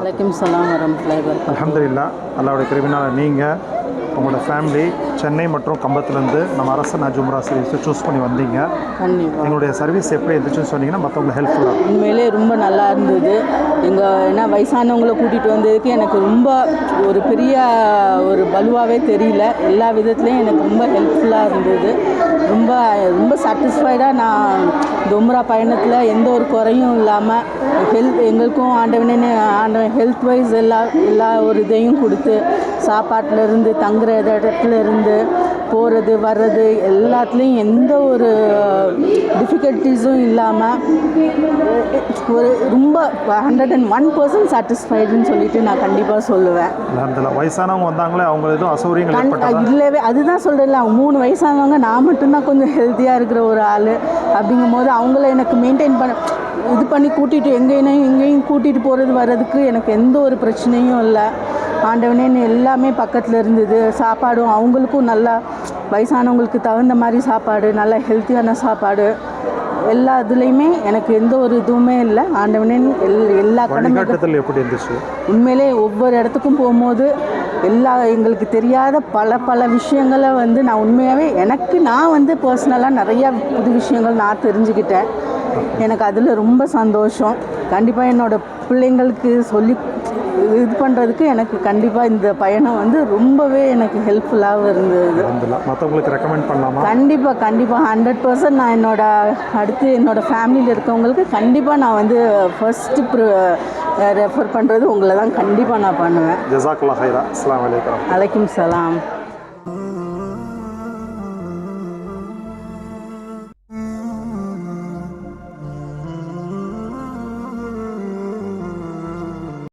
வலைக்கும் சலாம் வரமத்துல்லாஹி வபரகாத்துஹு. அல்ஹம்துலில்லாஹ், அல்லாஹ்வுடைய கிருபையினால் நீங்கள் உங்களோட ஃபேமிலி சென்னை மற்றும் கம்பத்துலேருந்து நம்ம அரசன் ஹஜ் உம்ரா சர்வீஸை சூஸ் பண்ணி வந்தீங்க. கண்டிப்பாக எங்களுடைய சர்வீஸ் எப்படி இருந்துச்சுன்னு சொன்னீங்கன்னா மற்றவங்களுக்கு ஹெல்ப்ஃபுல்லாக இருக்கும். உண்மையிலே ரொம்ப நல்லா இருந்தது. ஏன்னா வயசானவங்களை கூட்டிகிட்டு வந்ததுக்கு எனக்கு ரொம்ப ஒரு பெரிய ஒரு பலுவாகவே தெரியல. எல்லா விதத்துலேயும் எனக்கு ரொம்ப ஹெல்ப்ஃபுல்லாக இருந்தது. ரொம்ப ரொம்ப சாட்டிஸ்ஃபைடாக நான் இந்த உம்ரா பயணத்தில் எந்த ஒரு குறையும் இல்லாமல் எங்களுக்கும் ஆண்டவன் ஹெல்த் வைஸ் எல்லா ஒரு இதையும் கொடுத்து, சாப்பாட்டிலேருந்து தங்குற இடத்துலேருந்து போகிறது வர்றது எல்லாத்துலேயும் எந்த ஒரு டிஃபிகல்ட்டிஸும் இல்லாமல் ஒரு ரொம்ப 101% சாட்டிஸ்ஃபைடுன்னு சொல்லிட்டு நான் கண்டிப்பாக சொல்லுவேன். வயசானவங்க வந்தாங்களே, அவங்க எதுவும் அசௌகரியங்கள் இல்லவே அதுதான் சொல்கிறேன்ல, 3 வயசானவங்க, நான் மட்டும்தான் கொஞ்சம் ஹெல்த்தியாக இருக்கிற ஒரு ஆள். அப்படிங்கும் போது அவங்கள எனக்கு மெயின்டைன் பண்ணி கூட்டிகிட்டு எங்கேயும் கூட்டிகிட்டு போகிறது வர்றதுக்கு எனக்கு எந்த ஒரு பிரச்சனையும் இல்லை. ஆண்டவனேன்னு எல்லாமே பக்கத்தில் இருந்தது. சாப்பாடும் அவங்களுக்கும் நல்லா வயசானவங்களுக்கு தகுந்த மாதிரி சாப்பாடு, நல்லா ஹெல்த்தியான சாப்பாடு, எல்லா இதுலேயுமே எனக்கு எந்த ஒரு இதுவுமே இல்லை. ஆண்டவனேன்னு எல்லா கடமைகள் எப்படி இருந்துச்சு? உண்மையிலே ஒவ்வொரு இடத்துக்கும் போகும்போது எங்களுக்கு தெரியாத பல விஷயங்களை நான் உண்மையாகவே நான் பர்சனலாக நிறையா புது விஷயங்கள் நான் தெரிஞ்சுக்கிட்டேன். எனக்கு அதில் ரொம்ப சந்தோஷம். கண்டிப்பாக என்னோடய பிள்ளைங்களுக்கு சொல்லி இது பண்ணுறதுக்கு எனக்கு கண்டிப்பாக இந்த பயணம் ரொம்பவே எனக்கு ஹெல்ப்ஃபுல்லாகவும் இருந்தது. மற்றவங்களுக்கு ரெக்கமெண்ட் பண்ணலாமா? கண்டிப்பாக 100% நான் என்னோடய ஃபேமிலியில் இருக்கவங்களுக்கு கண்டிப்பாக நான் ஃபர்ஸ்ட்டு ரெஃபர் பண்ணுறது உங்களை தான் கண்டிப்பாக நான் பண்ணுவேன். ஜஸாக்கல்லாஹ் ஹைரா. அஸ்ஸலாமு அலைக்கும். வலைக்கும் சலாம்.